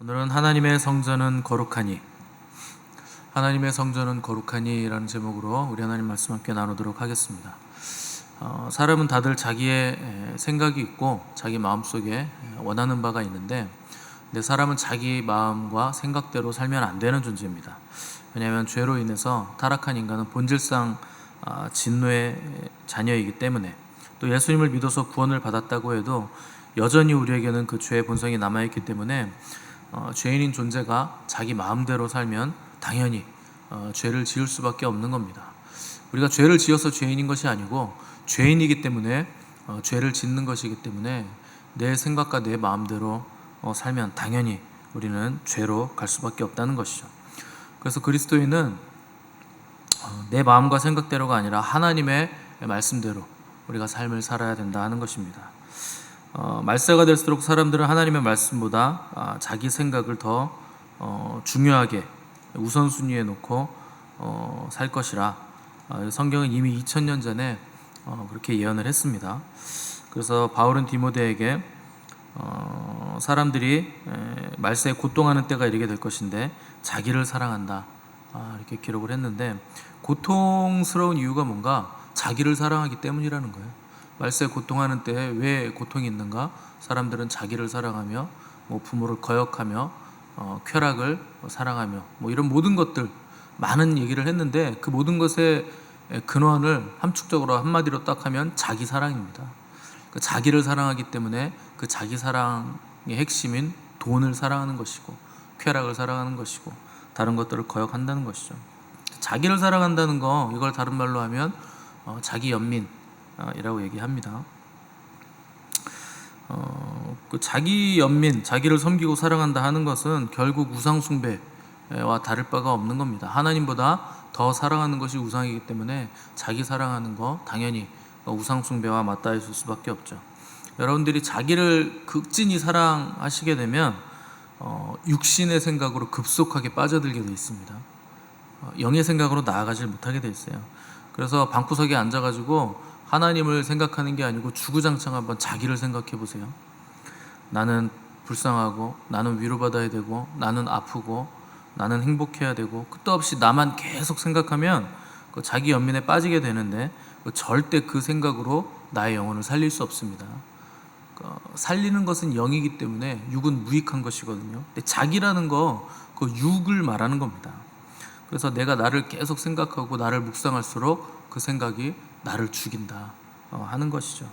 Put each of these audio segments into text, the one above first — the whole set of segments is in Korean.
오늘은 하나님의 성전은 거룩하니, 하나님의 성전은 거룩하니라는 제목으로 우리 하나님 말씀 함께 나누도록 하겠습니다. 사람은 다들 자기의 생각이 있고 자기 마음속에 원하는 바가 있는데, 근데 사람은 자기 마음과 생각대로 살면 안 되는 존재입니다. 왜냐하면 죄로 인해서 타락한 인간은 본질상 진노의 자녀이기 때문에, 또 예수님을 믿어서 구원을 받았다고 해도 여전히 우리에게는 그 죄의 본성이 남아있기 때문에 죄인인 존재가 자기 마음대로 살면 당연히 죄를 지을 수밖에 없는 겁니다. 우리가 죄를 지어서 죄인인 것이 아니고 죄인이기 때문에 죄를 짓는 것이기 때문에 내 생각과 내 마음대로 살면 당연히 우리는 죄로 갈 수밖에 없다는 것이죠. 그래서 그리스도인은 내 마음과 생각대로가 아니라 하나님의 말씀대로 우리가 삶을 살아야 된다 하는 것입니다. 말세가 될수록 사람들은 하나님의 말씀보다 자기 생각을 더 중요하게 우선순위에 놓고 살 것이라 성경은 이미 2000년 전에 그렇게 예언을 했습니다. 그래서 바울은 디모데에게 사람들이 말세에 고통하는 때가 이르게 될 것인데 자기를 사랑한다 이렇게 기록을 했는데, 고통스러운 이유가 뭔가? 자기를 사랑하기 때문이라는 거예요. 말세 고통하는 때에 왜 고통이 있는가? 사람들은 자기를 사랑하며 부모를 거역하며 쾌락을 사랑하며 이런 모든 것들, 많은 얘기를 했는데 그 모든 것의 근원을 함축적으로 한마디로 딱 하면 자기 사랑입니다. 그 자기를 사랑하기 때문에 그 자기 사랑의 핵심인 돈을 사랑하는 것이고 쾌락을 사랑하는 것이고 다른 것들을 거역한다는 것이죠. 자기를 사랑한다는 거, 이걸 다른 말로 하면 자기 연민이라고 얘기합니다. 그 자기 연민, 자기를 섬기고 사랑한다 하는 것은 결국 우상 숭배와 다를 바가 없는 겁니다. 하나님보다 더 사랑하는 것이 우상이기 때문에 자기 사랑하는 거 당연히 우상 숭배와 맞닿아 있을 수밖에 없죠. 여러분들이 자기를 극진히 사랑하시게 되면 육신의 생각으로 급속하게 빠져들게 되어 있습니다. 영의 생각으로 나아가질 못하게 되어 있어요. 그래서 방구석에 앉아가지고 하나님을 생각하는 게 아니고 주구장창 한번 자기를 생각해 보세요. 나는 불쌍하고, 나는 위로받아야 되고, 나는 아프고, 나는 행복해야 되고, 끝도 없이 나만 계속 생각하면 그 자기 연민에 빠지게 되는데, 절대 그 생각으로 나의 영혼을 살릴 수 없습니다. 살리는 것은 영이기 때문에 육은 무익한 것이거든요. 근데 자기라는 거, 그 육을 말하는 겁니다. 그래서 내가 나를 계속 생각하고 나를 묵상할수록 그 생각이 나를 죽인다 하는 것이죠.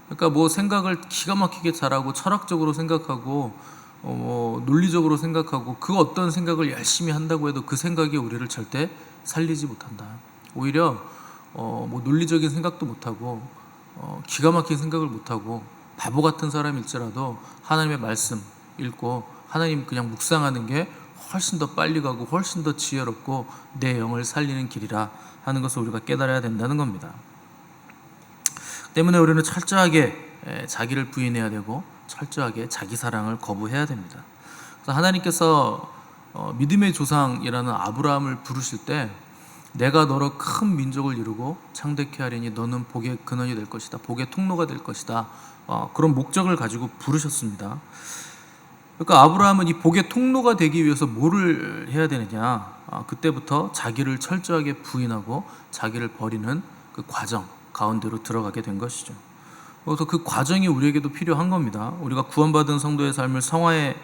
그러니까 생각을 기가 막히게 잘하고 철학적으로 생각하고 논리적으로 생각하고 그 어떤 생각을 열심히 한다고 해도 그 생각이 우리를 절대 살리지 못한다. 오히려 논리적인 생각도 못하고 기가 막힌 생각을 못하고 바보 같은 사람일지라도 하나님의 말씀 읽고 하나님 그냥 묵상하는 게 훨씬 더 빨리 가고 훨씬 더 지혜롭고 내 영을 살리는 길이라 하는 것을 우리가 깨달아야 된다는 겁니다. 때문에 우리는 철저하게 자기를 부인해야 되고 철저하게 자기 사랑을 거부해야 됩니다. 그래서 하나님께서 믿음의 조상이라는 아브라함을 부르실 때 내가 너로 큰 민족을 이루고 창대케 하리니 너는 복의 근원이 될 것이다, 복의 통로가 될 것이다, 그런 목적을 가지고 부르셨습니다. 그러니까 아브라함은 이 복의 통로가 되기 위해서 뭐를 해야 되느냐? 그때부터 자기를 철저하게 부인하고 자기를 버리는 그 과정 가운데로 들어가게 된 것이죠. 그래서 그 과정이 우리에게도 필요한 겁니다. 우리가 구원받은 성도의 삶을 성화의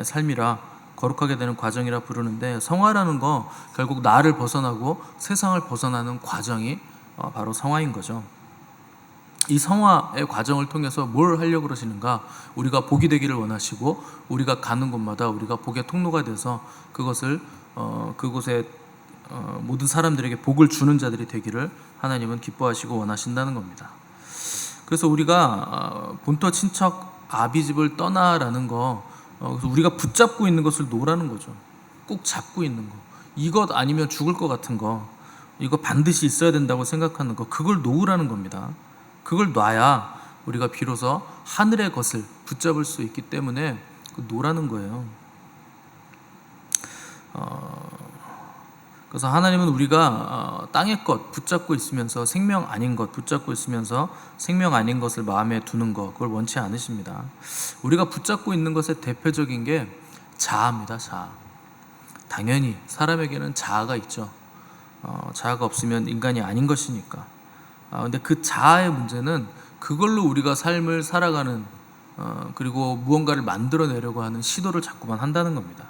삶이라, 거룩하게 되는 과정이라 부르는데, 성화라는 거 결국 나를 벗어나고 세상을 벗어나는 과정이 바로 성화인 거죠. 이 성화의 과정을 통해서 뭘 하려고 그러시는가? 우리가 복이 되기를 원하시고 우리가 가는 곳마다 우리가 복의 통로가 돼서 그것을 그곳에 모든 사람들에게 복을 주는 자들이 되기를 하나님은 기뻐하시고 원하신다는 겁니다. 그래서 우리가 본토 친척 아비집을 떠나라는 거, 그래서 우리가 붙잡고 있는 것을 놓으라는 거죠. 꼭 잡고 있는 거, 이것 아니면 죽을 것 같은 거, 이거 반드시 있어야 된다고 생각하는 거, 그걸 놓으라는 겁니다. 그걸 놔야 우리가 비로소 하늘의 것을 붙잡을 수 있기 때문에 놓으라는 거예요. 그래서 하나님은 우리가 땅의 것 붙잡고 있으면서 생명 아닌 것 붙잡고 있으면서 생명 아닌 것을 마음에 두는 것, 그걸 원치 않으십니다. 우리가 붙잡고 있는 것의 대표적인 게 자아입니다. 자아. 당연히 사람에게는 자아가 있죠. 자아가 없으면 인간이 아닌 것이니까. 근데 그 자아의 문제는 그걸로 우리가 삶을 살아가는 그리고 무언가를 만들어내려고 하는 시도를 자꾸만 한다는 겁니다.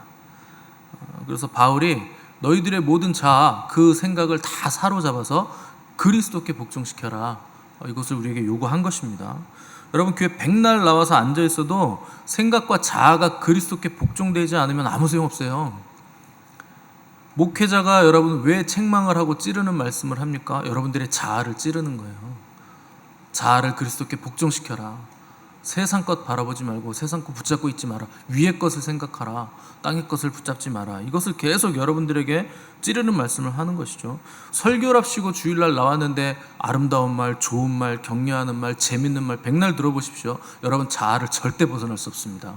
그래서 바울이 너희들의 모든 자아, 그 생각을 다 사로잡아서 그리스도께 복종시켜라, 이것을 우리에게 요구한 것입니다. 여러분, 교회 백날 나와서 앉아 있어도 생각과 자아가 그리스도께 복종되지 않으면 아무 소용없어요. 목회자가 여러분 왜 책망을 하고 찌르는 말씀을 합니까? 여러분들의 자아를 찌르는 거예요. 자아를 그리스도께 복종시켜라. 세상 것 바라보지 말고 세상 것 붙잡고 있지 마라. 위의 것을 생각하라. 땅의 것을 붙잡지 마라. 이것을 계속 여러분들에게 찌르는 말씀을 하는 것이죠. 설교랍시고 주일날 나왔는데 아름다운 말, 좋은 말, 격려하는 말, 재밌는 말 백날 들어보십시오. 여러분 자아를 절대 벗어날 수 없습니다.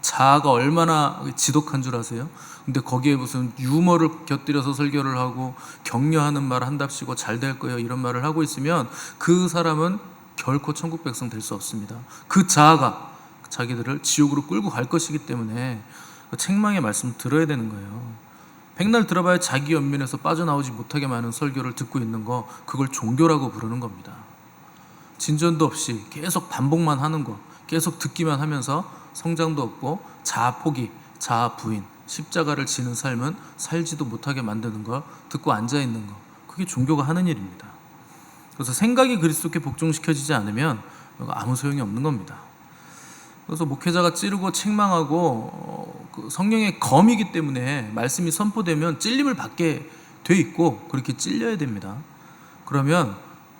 자아가 얼마나 지독한 줄 아세요? 근데 거기에 무슨 유머를 곁들여서 설교를 하고 격려하는 말 한답시고 잘 될 거예요 이런 말을 하고 있으면 그 사람은 결코 천국 백성 될 수 없습니다. 그 자아가 자기들을 지옥으로 끌고 갈 것이기 때문에 그 책망의 말씀 들어야 되는 거예요. 백날 들어봐야 자기 연민에서 빠져나오지 못하게 많은 설교를 듣고 있는 거, 그걸 종교라고 부르는 겁니다. 진전도 없이 계속 반복만 하는 거, 계속 듣기만 하면서 성장도 없고 자아 포기, 자아 부인, 십자가를 지는 삶은 살지도 못하게 만드는 거, 듣고 앉아있는 거, 그게 종교가 하는 일입니다. 그래서 생각이 그리스도께 복종시켜지지 않으면 아무 소용이 없는 겁니다. 그래서 목회자가 찌르고 책망하고 그 성령의 검이기 때문에 말씀이 선포되면 찔림을 받게 돼 있고 그렇게 찔려야 됩니다. 그러면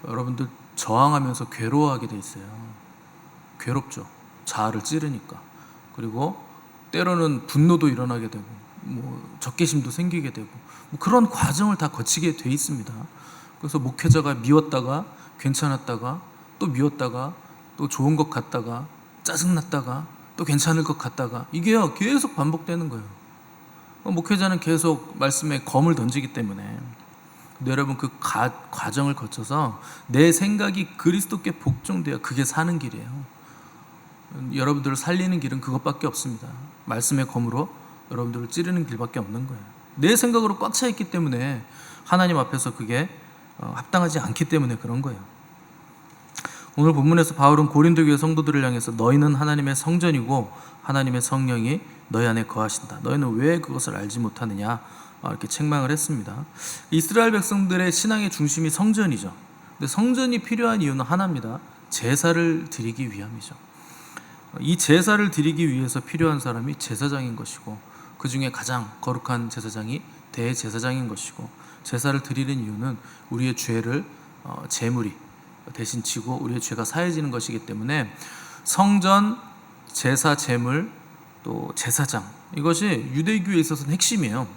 여러분들 저항하면서 괴로워하게 돼 있어요. 괴롭죠. 자아를 찌르니까. 그리고 때로는 분노도 일어나게 되고 적개심도 생기게 되고 그런 과정을 다 거치게 돼 있습니다. 그래서 목회자가 미웠다가 괜찮았다가 또 미웠다가 또 좋은 것 같다가 짜증났다가 또 괜찮을 것 같다가 이게요 계속 반복되는 거예요. 목회자는 계속 말씀에 검을 던지기 때문에. 근데 여러분 그 과정을 거쳐서 내 생각이 그리스도께 복종되어 그게 사는 길이에요. 여러분들을 살리는 길은 그것밖에 없습니다. 말씀의 검으로 여러분들을 찌르는 길밖에 없는 거예요. 내 생각으로 꽉 차 있기 때문에 하나님 앞에서 그게 합당하지 않기 때문에 그런 거예요. 오늘 본문에서 바울은 고린도 교회 성도들을 향해서 너희는 하나님의 성전이고 하나님의 성령이 너희 안에 거하신다. 너희는 왜 그것을 알지 못하느냐, 이렇게 책망을 했습니다. 이스라엘 백성들의 신앙의 중심이 성전이죠. 근데 성전이 필요한 이유는 하나입니다. 제사를 드리기 위함이죠. 이 제사를 드리기 위해서 필요한 사람이 제사장인 것이고 그 중에 가장 거룩한 제사장이 대제사장인 것이고, 제사를 드리는 이유는 우리의 죄를 제물이 대신 지고 우리의 죄가 사해지는 것이기 때문에 성전, 제사, 제물, 또 제사장, 이것이 유대교에 있어서는 핵심이에요.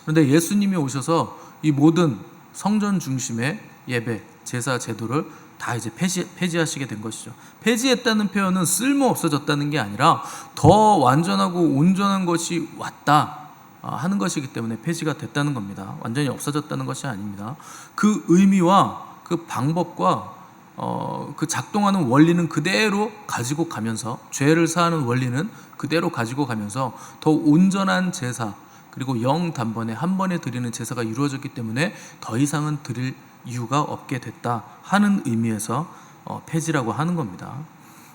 그런데 예수님이 오셔서 이 모든 성전 중심의 예배, 제사, 제도를 다 이제 폐지하시게 된 것이죠. 폐지했다는 표현은 쓸모 없어졌다는 게 아니라 더 완전하고 온전한 것이 왔다 하는 것이기 때문에 폐지가 됐다는 겁니다. 완전히 없어졌다는 것이 아닙니다. 그 의미와 그 방법과 그 작동하는 원리는 그대로 가지고 가면서, 죄를 사하는 원리는 그대로 가지고 가면서 더 온전한 제사, 그리고 영 단번에 한 번에 드리는 제사가 이루어졌기 때문에 더 이상은 드릴 이유가 없게 됐다 하는 의미에서 폐지라고 하는 겁니다.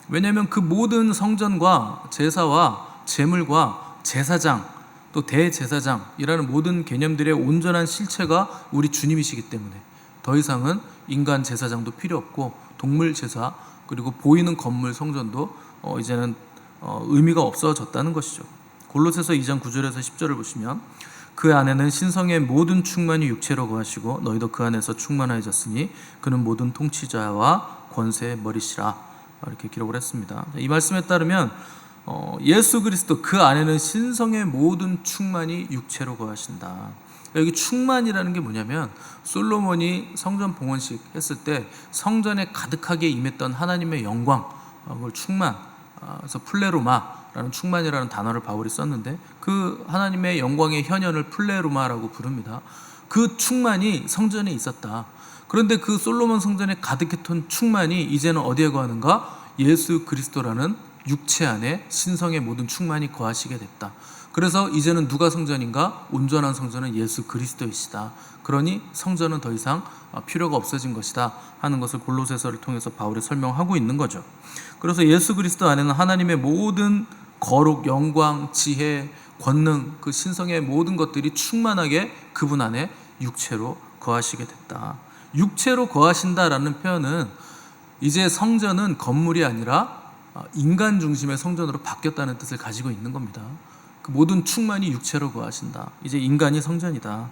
왜냐하면 그 모든 성전과 제사와 제물과 제사장, 또 대제사장이라는 모든 개념들의 온전한 실체가 우리 주님이시기 때문에 더 이상은 인간 제사장도 필요 없고 동물 제사, 그리고 보이는 건물 성전도 이제는 의미가 없어졌다는 것이죠. 골로새서 2장 9절에서 10절을 보시면 그 안에는 신성의 모든 충만이 육체로 거하시고 너희도 그 안에서 충만하여졌으니 그는 모든 통치자와 권세의 머리시라, 이렇게 기록을 했습니다. 이 말씀에 따르면 예수 그리스도 그 안에는 신성의 모든 충만이 육체로 거하신다. 여기 충만이라는 게 뭐냐면 솔로몬이 성전 봉헌식 했을 때 성전에 가득하게 임했던 하나님의 영광, 그걸 충만, 그래서 플레로마라는 충만이라는 단어를 바울이 썼는데 그 하나님의 영광의 현현을 플레로마라고 부릅니다. 그 충만이 성전에 있었다. 그런데 그 솔로몬 성전에 가득했던 충만이 이제는 어디에 거하는가? 예수 그리스도라는 육체 안에 신성의 모든 충만이 거하시게 됐다. 그래서 이제는 누가 성전인가? 온전한 성전은 예수 그리스도이시다. 그러니 성전은 더 이상 필요가 없어진 것이다 하는 것을 골로새서를 통해서 바울이 설명하고 있는 거죠. 그래서 예수 그리스도 안에는 하나님의 모든 거룩, 영광, 지혜, 권능, 그 신성의 모든 것들이 충만하게 그분 안에 육체로 거하시게 됐다. 육체로 거하신다라는 표현은 이제 성전은 건물이 아니라 인간 중심의 성전으로 바뀌었다는 뜻을 가지고 있는 겁니다. 그 모든 충만이 육체로 거하신다. 이제 인간이 성전이다.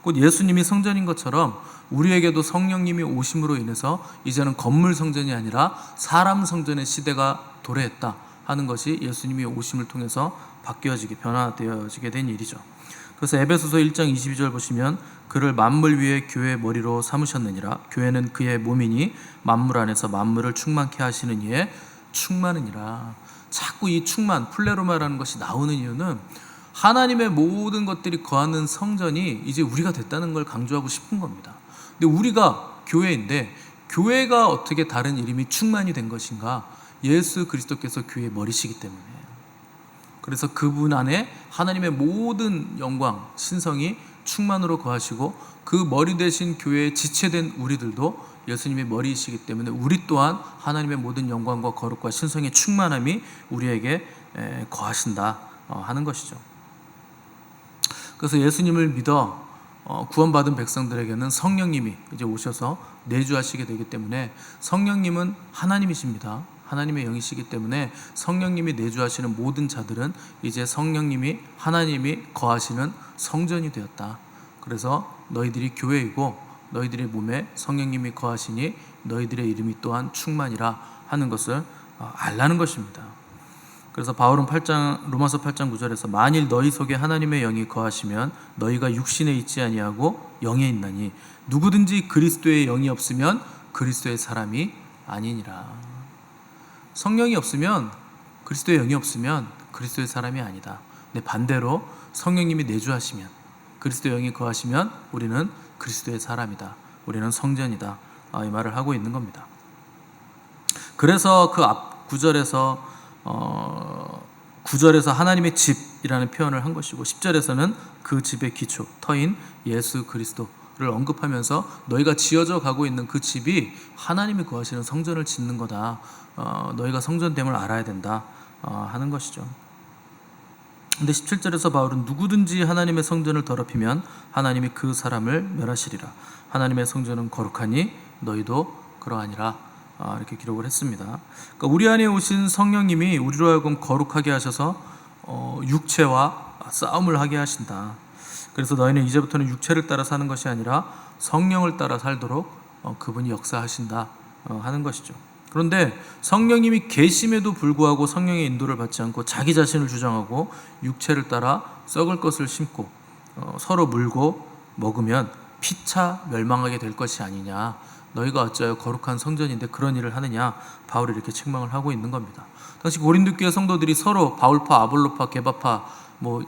곧 예수님이 성전인 것처럼 우리에게도 성령님이 오심으로 인해서 이제는 건물 성전이 아니라 사람 성전의 시대가 도래했다 하는 것이 예수님이 오심을 통해서 바뀌어지게, 변화되어지게 된 일이죠. 그래서 에베소서 1장 22절 보시면 그를 만물 위에 교회의 머리로 삼으셨느니라. 교회는 그의 몸이니 만물 안에서 만물을 충만케 하시는 이의 충만이니라. 자꾸 이 충만, 플레로마라는 것이 나오는 이유는 하나님의 모든 것들이 거하는 성전이 이제 우리가 됐다는 걸 강조하고 싶은 겁니다. 근데 우리가 교회인데 교회가 어떻게 다른 이름이 충만이 된 것인가? 예수 그리스도께서 교회의 머리시기 때문에. 그래서 그분 안에 하나님의 모든 영광, 신성이 충만으로 거하시고 그 머리 대신 교회에 지체된 우리들도 예수님의 머리이시기 때문에 우리 또한 하나님의 모든 영광과 거룩과 신성의 충만함이 우리에게 거하신다 하는 것이죠. 그래서 예수님을 믿어 구원받은 백성들에게는 성령님이 이제 오셔서 내주하시게 되기 때문에 성령님은 하나님이십니다. 하나님의 영이시기 때문에 성령님이 내주하시는 모든 자들은 이제 성령님이 하나님이 거하시는 성전이 되었다. 그래서 너희들이 교회이고 너희들의 몸에 성령님이 거하시니 너희들의 이름이 또한 충만이라 하는 것을 알라는 것입니다. 그래서 바울은 로마서 8장 9절에서 만일 너희 속에 하나님의 영이 거하시면 너희가 육신에 있지 아니하고 영에 있나니 누구든지 그리스도의 영이 없으면 그리스도의 사람이 아니니라. 성령이 없으면, 그리스도의 영이 없으면 그리스도의 사람이 아니다. 근데 반대로 성령님이 내주하시면, 그리스도의 영이 거하시면 우리는 그리스도의 사람이다. 우리는 성전이다. 이 말을 하고 있는 겁니다. 그래서 그 앞 구절에서 하나님의 집이라는 표현을 한 것이고 10절에서는 그 집의 기초, 터인 예수 그리스도를 언급하면서 너희가 지어져 가고 있는 그 집이 하나님이 거하시는 성전을 짓는 거다. 너희가 성전됨을 알아야 된다 하는 것이죠. 근데 17절에서 바울은 누구든지 하나님의 성전을 더럽히면 하나님이 그 사람을 멸하시리라. 하나님의 성전은 거룩하니 너희도 그러하니라. 이렇게 기록을 했습니다. 그러니까 우리 안에 오신 성령님이 우리로 하여금 거룩하게 하셔서 육체와 싸움을 하게 하신다. 그래서 너희는 이제부터는 육체를 따라 사는 것이 아니라 성령을 따라 살도록 그분이 역사하신다 하는 것이죠. 그런데 성령님이 계심에도 불구하고 성령의 인도를 받지 않고 자기 자신을 주장하고 육체를 따라 썩을 것을 심고 서로 물고 먹으면 피차 멸망하게 될 것이 아니냐. 너희가 어찌하여 거룩한 성전인데 그런 일을 하느냐. 바울이 이렇게 책망을 하고 있는 겁니다. 당시 고린도 교회 성도들이 서로 바울파, 아볼로파, 게바파,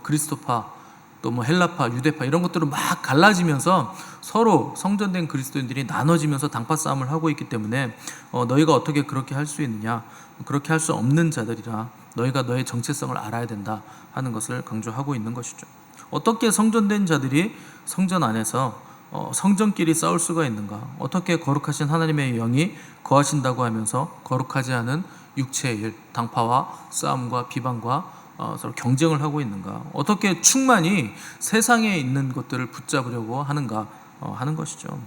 그리스도파, 또 헬라파, 유대파 이런 것들을 막 갈라지면서 서로 성전된 그리스도인들이 나눠지면서 당파 싸움을 하고 있기 때문에 너희가 어떻게 그렇게 할 수 있느냐. 그렇게 할 수 없는 자들이라 너희가 너의 정체성을 알아야 된다 하는 것을 강조하고 있는 것이죠. 어떻게 성전된 자들이 성전 안에서 성전끼리 싸울 수가 있는가? 어떻게 거룩하신 하나님의 영이 거하신다고 하면서 거룩하지 않은 육체의 일, 당파와 싸움과 비방과 서로 경쟁을 하고 있는가? 어떻게 충만히 세상에 있는 것들을 붙잡으려고 하는가 하는 것이죠.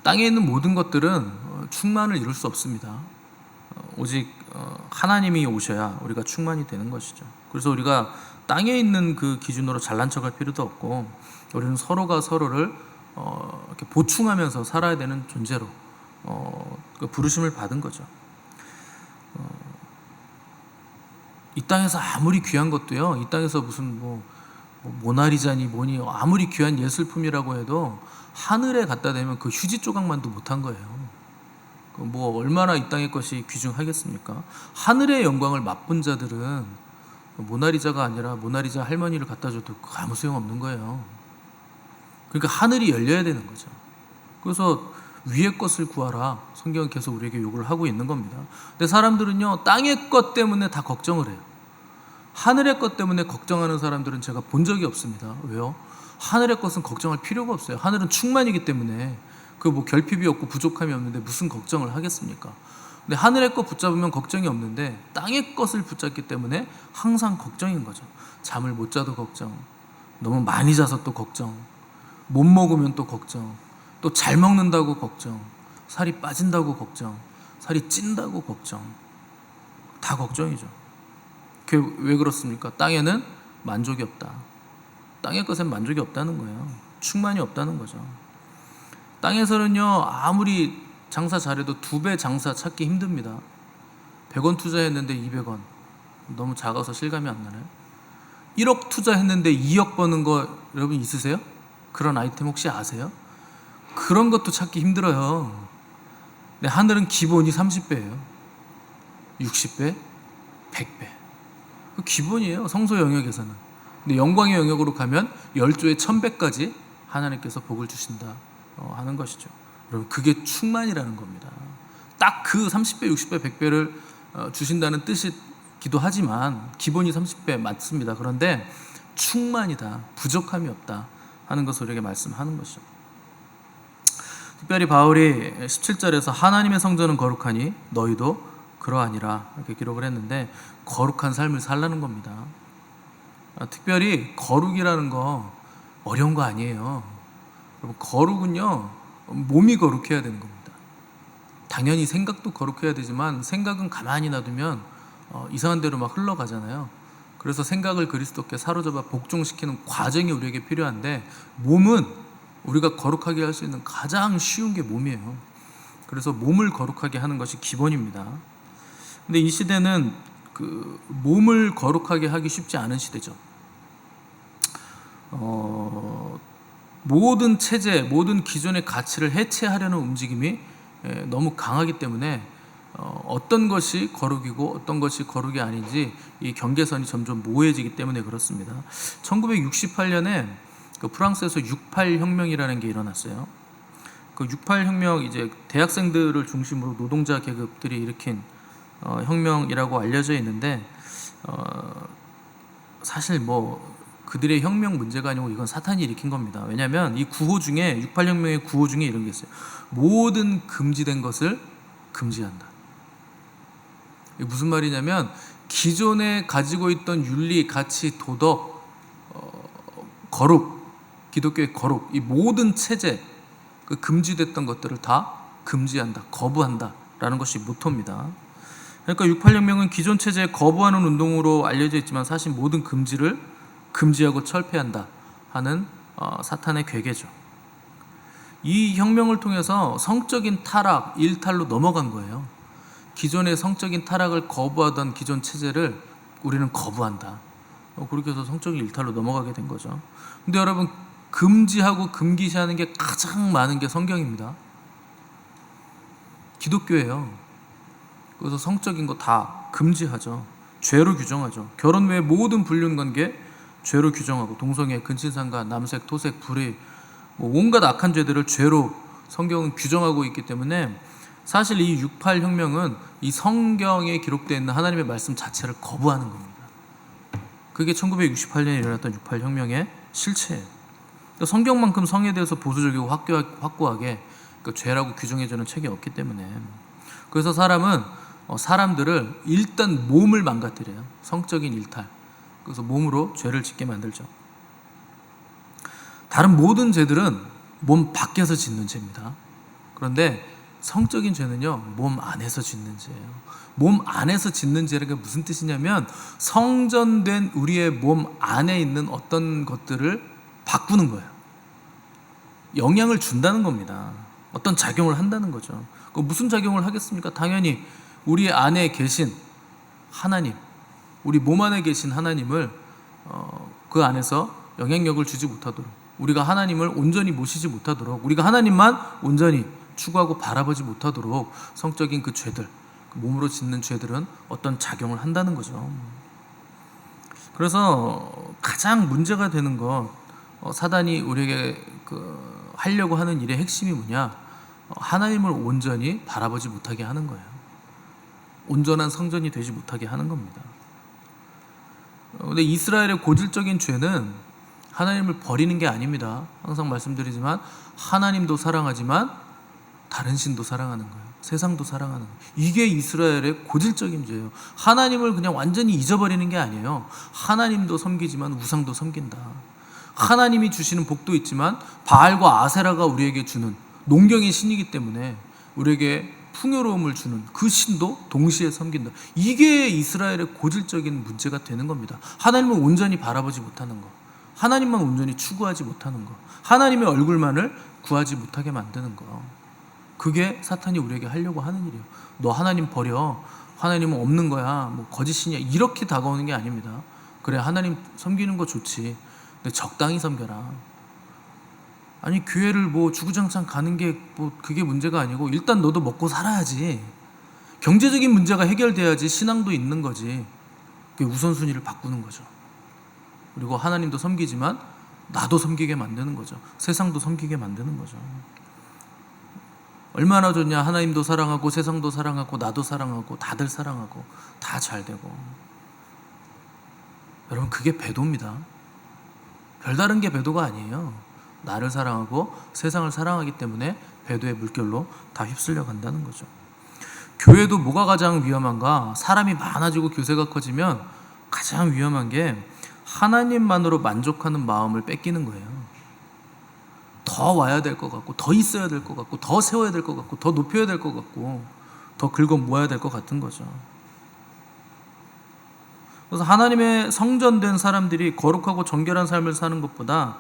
땅에 있는 모든 것들은 충만을 이룰 수 없습니다. 오직 하나님이 오셔야 우리가 충만이 되는 것이죠. 그래서 우리가 땅에 있는 그 기준으로 잘난 척할 필요도 없고 우리는 서로가 서로를 이렇게 보충하면서 살아야 되는 존재로 그 부르심을 받은 거죠. 이 땅에서 아무리 귀한 것도요, 이 땅에서 무슨 모나리자니 뭐니 아무리 귀한 예술품이라고 해도 하늘에 갖다 대면 그 휴지 조각만도 못한 거예요. 얼마나 이 땅의 것이 귀중하겠습니까? 하늘의 영광을 맛본 자들은 모나리자가 아니라 모나리자 할머니를 갖다 줘도 아무 소용 없는 거예요. 그러니까 하늘이 열려야 되는 거죠. 그래서 위의 것을 구하라. 성경은 계속 우리에게 요구를 하고 있는 겁니다. 근데 사람들은요, 땅의 것 때문에 다 걱정을 해요. 하늘의 것 때문에 걱정하는 사람들은 제가 본 적이 없습니다. 왜요? 하늘의 것은 걱정할 필요가 없어요. 하늘은 충만이기 때문에 그 뭐 결핍이 없고 부족함이 없는데 무슨 걱정을 하겠습니까? 근데 하늘의 것 붙잡으면 걱정이 없는데 땅의 것을 붙잡기 때문에 항상 걱정인 거죠. 잠을 못 자도 걱정, 너무 많이 자서 또 걱정, 못 먹으면 또 걱정, 또 잘 먹는다고 걱정, 살이 빠진다고 걱정, 살이 찐다고 걱정, 다 걱정이죠. 그게 왜 그렇습니까? 땅에는 만족이 없다. 땅의 것엔 만족이 없다는 거예요. 충만이 없다는 거죠. 땅에서는요, 아무리 장사 잘해도 2배 장사 찾기 힘듭니다. 100원 투자했는데 200원. 너무 작아서 실감이 안 나나요? 1억 투자했는데 2억 버는 거 여러분 있으세요? 그런 아이템 혹시 아세요? 그런 것도 찾기 힘들어요. 근데 하늘은 기본이 30배예요. 60배, 100배. 그 기본이에요. 성소 영역에서는. 근데 영광의 영역으로 가면 10조의 1000배까지 하나님께서 복을 주신다 하는 것이죠. 여러분, 그게 충만이라는 겁니다. 딱 그 30배, 60배, 100배를 주신다는 뜻이기도 하지만 기본이 30배 맞습니다. 그런데 충만이다, 부족함이 없다 하는 것을 우리에게 말씀하는 것이죠. 특별히 바울이 17절에서 하나님의 성전은 거룩하니 너희도 그러하니라 이렇게 기록을 했는데, 거룩한 삶을 살라는 겁니다. 특별히 거룩이라는 거 어려운 거 아니에요. 여러분, 거룩은요, 몸이 거룩해야 되는 겁니다. 당연히 생각도 거룩해야 되지만 생각은 가만히 놔두면 이상한 데로 막 흘러가잖아요. 그래서 생각을 그리스도께 사로잡아 복종시키는 과정이 우리에게 필요한데, 몸은 우리가 거룩하게 할 수 있는 가장 쉬운 게 몸이에요. 그래서 몸을 거룩하게 하는 것이 기본입니다. 근데 이 시대는 그 몸을 거룩하게 하기 쉽지 않은 시대죠. 모든 체제, 모든 기존의 가치를 해체하려는 움직임이 너무 강하기 때문에 어떤 것이 거룩이고 어떤 것이 거룩이 아닌지 이 경계선이 점점 모호해지기 때문에 그렇습니다. 1968년에 그 프랑스에서 68 혁명이라는 게 일어났어요. 그 68 혁명, 이제 대학생들을 중심으로 노동자 계급들이 일으킨 혁명이라고 알려져 있는데, 사실 뭐 그들의 혁명 문제가 아니고 이건 사탄이 일으킨 겁니다. 왜냐하면 이 구호 중에, 68 혁명의 구호 중에 이런 게 있어요. 모든 금지된 것을 금지한다. 이게 무슨 말이냐면, 기존에 가지고 있던 윤리, 가치, 도덕, 거룩, 기독교의 거룩, 이 모든 체제, 그 금지됐던 것들을 다 금지한다, 거부한다 라는 것이 모토입니다. 그러니까 68혁명은 기존 체제에 거부하는 운동으로 알려져 있지만 사실 모든 금지를 금지하고 철폐한다 하는 사탄의 괴계죠. 이 혁명을 통해서 성적인 타락, 일탈로 넘어간 거예요. 기존의 성적인 타락을 거부하던 기존 체제를 우리는 거부한다. 그렇게 해서 성적인 일탈로 넘어가게 된 거죠. 근데 여러분, 금지하고 금기시하는 게 가장 많은 게 성경입니다. 기독교예요. 그래서 성적인 거 다 금지하죠. 죄로 규정하죠. 결혼 외의 모든 불륜관계 죄로 규정하고, 동성애, 근친상간, 남색, 토색, 불의, 뭐 온갖 악한 죄들을 죄로 성경은 규정하고 있기 때문에 사실 이 68 혁명은 이 성경에 기록되어 있는 하나님의 말씀 자체를 거부하는 겁니다. 그게 1968년에 일어났던 68 혁명의 실체예요. 그러니까 성경만큼 성에 대해서 보수적이고 확고하게 죄라고 규정해주는 책이 없기 때문에, 그래서 사람들을 일단 몸을 망가뜨려요. 성적인 일탈. 그래서 몸으로 죄를 짓게 만들죠. 다른 모든 죄들은 몸 밖에서 짓는 죄입니다. 그런데 성적인 죄는요, 몸 안에서 짓는 죄예요. 몸 안에서 짓는 죄가 무슨 뜻이냐면, 성전된 우리의 몸 안에 있는 어떤 것들을 바꾸는 거예요. 영향을 준다는 겁니다. 어떤 작용을 한다는 거죠. 무슨 작용을 하겠습니까? 당연히 우리 안에 계신 하나님, 우리 몸 안에 계신 하나님을 그 안에서 영향력을 주지 못하도록, 우리가 하나님을 온전히 모시지 못하도록, 우리가 하나님만 온전히 추구하고 바라보지 못하도록 성적인 그 죄들, 몸으로 짓는 죄들은 어떤 작용을 한다는 거죠. 그래서 가장 문제가 되는 것, 사단이 우리에게 하려고 하는 일의 핵심이 뭐냐? 하나님을 온전히 바라보지 못하게 하는 거예요. 온전한 성전이 되지 못하게 하는 겁니다. 근데 이스라엘의 고질적인 죄는 하나님을 버리는 게 아닙니다. 항상 말씀드리지만 하나님도 사랑하지만 다른 신도 사랑하는 거예요. 세상도 사랑하는 거예요. 이게 이스라엘의 고질적인 죄예요. 하나님을 그냥 완전히 잊어버리는 게 아니에요. 하나님도 섬기지만 우상도 섬긴다. 하나님이 주시는 복도 있지만 바알과 아세라가 우리에게 주는 농경의 신이기 때문에 우리에게 풍요로움을 주는 그 신도 동시에 섬긴다. 이게 이스라엘의 고질적인 문제가 되는 겁니다. 하나님을 온전히 바라보지 못하는 거, 하나님만 온전히 추구하지 못하는 거, 하나님의 얼굴만을 구하지 못하게 만드는 거. 그게 사탄이 우리에게 하려고 하는 일이에요. 너 하나님 버려, 하나님은 없는 거야, 뭐 거짓신이야, 이렇게 다가오는 게 아닙니다. 그래, 하나님 섬기는 거 좋지, 근데 적당히 섬겨라. 아니, 교회를 뭐 주구장창 가는 게 뭐 그게 문제가 아니고 일단 너도 먹고 살아야지. 경제적인 문제가 해결돼야지 신앙도 있는 거지. 그게 우선순위를 바꾸는 거죠. 그리고 하나님도 섬기지만 나도 섬기게 만드는 거죠. 세상도 섬기게 만드는 거죠. 얼마나 좋냐. 하나님도 사랑하고 세상도 사랑하고 나도 사랑하고 다들 사랑하고 다 잘 되고. 여러분, 그게 배도입니다. 별다른 게 배도가 아니에요. 나를 사랑하고 세상을 사랑하기 때문에 배도의 물결로 다 휩쓸려 간다는 거죠. 교회도 뭐가 가장 위험한가? 사람이 많아지고 교세가 커지면 가장 위험한 게 하나님만으로 만족하는 마음을 뺏기는 거예요. 더 와야 될 것 같고, 더 있어야 될 것 같고, 더 세워야 될 것 같고, 더 높여야 될 것 같고, 더 긁어 모아야 될 것 같은 거죠. 그래서 하나님의 성전된 사람들이 거룩하고 정결한 삶을 사는 것보다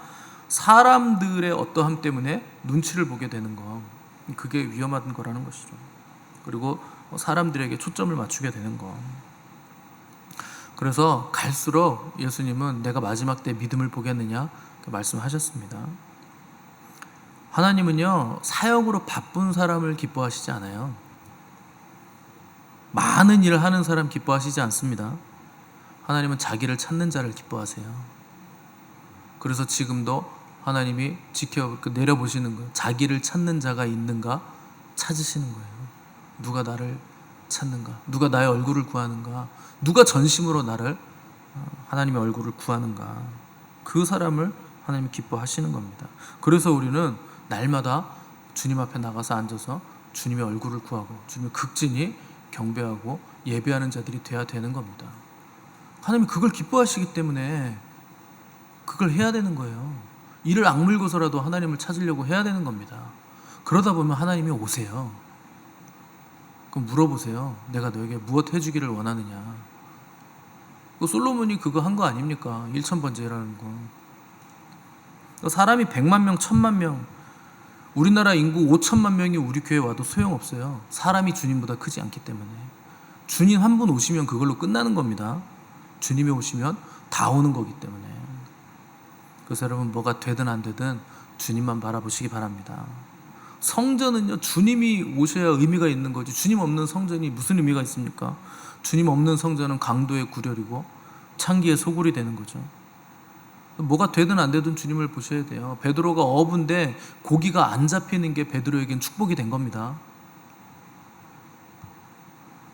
사람들의 어떠함 때문에 눈치를 보게 되는 거, 그게 위험한 거라는 것이죠. 그리고 사람들에게 초점을 맞추게 되는 거. 그래서 갈수록 예수님은 내가 마지막 때 믿음을 보겠느냐 말씀하셨습니다. 하나님은요, 사역으로 바쁜 사람을 기뻐하시지 않아요. 많은 일을 하는 사람 기뻐하시지 않습니다. 하나님은 자기를 찾는 자를 기뻐하세요. 그래서 지금도 하나님이 내려보시는 거예요. 자기를 찾는 자가 있는가 찾으시는 거예요. 누가 나를 찾는가? 누가 나의 얼굴을 구하는가? 누가 전심으로 나를, 하나님의 얼굴을 구하는가? 그 사람을 하나님이 기뻐하시는 겁니다. 그래서 우리는 날마다 주님 앞에 나가서 앉아서 주님의 얼굴을 구하고 주님을 극진히 경배하고 예배하는 자들이 돼야 되는 겁니다. 하나님이 그걸 기뻐하시기 때문에 그걸 해야 되는 거예요. 이를 악물고서라도 하나님을 찾으려고 해야 되는 겁니다. 그러다 보면 하나님이 오세요. 그럼 물어보세요. 내가 너에게 무엇 해주기를 원하느냐. 솔로몬이 그거 한 거 아닙니까? 1000번째라는 거. 사람이 100만 명, 1000만 명, 우리나라 인구 5천만 명이 우리 교회에 와도 소용없어요. 사람이 주님보다 크지 않기 때문에. 주님 한 분 오시면 그걸로 끝나는 겁니다. 주님이 오시면 다 오는 거기 때문에. 그래서 여러분, 뭐가 되든 안 되든 주님만 바라보시기 바랍니다. 성전은요, 주님이 오셔야 의미가 있는 거지, 주님 없는 성전이 무슨 의미가 있습니까? 주님 없는 성전은 강도의 구렬이고 창기의 소굴이 되는 거죠. 뭐가 되든 안 되든 주님을 보셔야 돼요. 베드로가 어부인데 고기가 안 잡히는 게 베드로에겐 축복이 된 겁니다.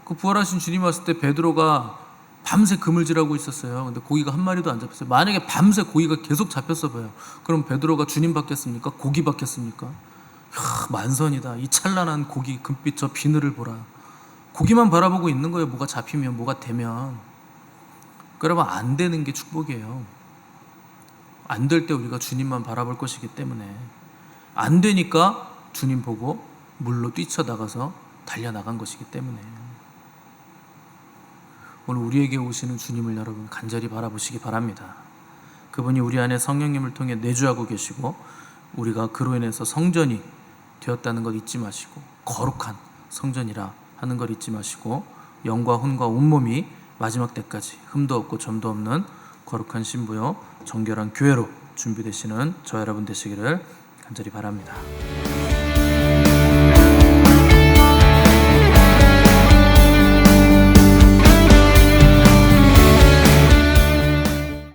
그 부활하신 주님 왔을 때 베드로가 밤새 그물질하고 있었어요. 근데 고기가 한 마리도 안 잡혔어요. 만약에 밤새 고기가 계속 잡혔어 봐요. 그럼 베드로가 주님 받겠습니까? 고기 받겠습니까? 만선이다. 이 찬란한 고기 금빛 저 비늘을 보라. 고기만 바라보고 있는 거예요. 뭐가 잡히면, 뭐가 되면. 그러면 안 되는 게 축복이에요. 안 될 때 우리가 주님만 바라볼 것이기 때문에. 안 되니까 주님 보고 물로 뛰쳐나가서 달려나간 것이기 때문에. 오늘 우리에게 오시는 주님을 여러분 간절히 바라보시기 바랍니다. 그분이 우리 안에 성령님을 통해 내주하고 계시고 우리가 그로 인해서 성전이 되었다는 것 잊지 마시고, 거룩한 성전이라 하는 걸 잊지 마시고, 영과 혼과 온몸이 마지막 때까지 흠도 없고 점도 없는 거룩한 신부요 정결한 교회로 준비되시는 저 여러분 되시기를 간절히 바랍니다.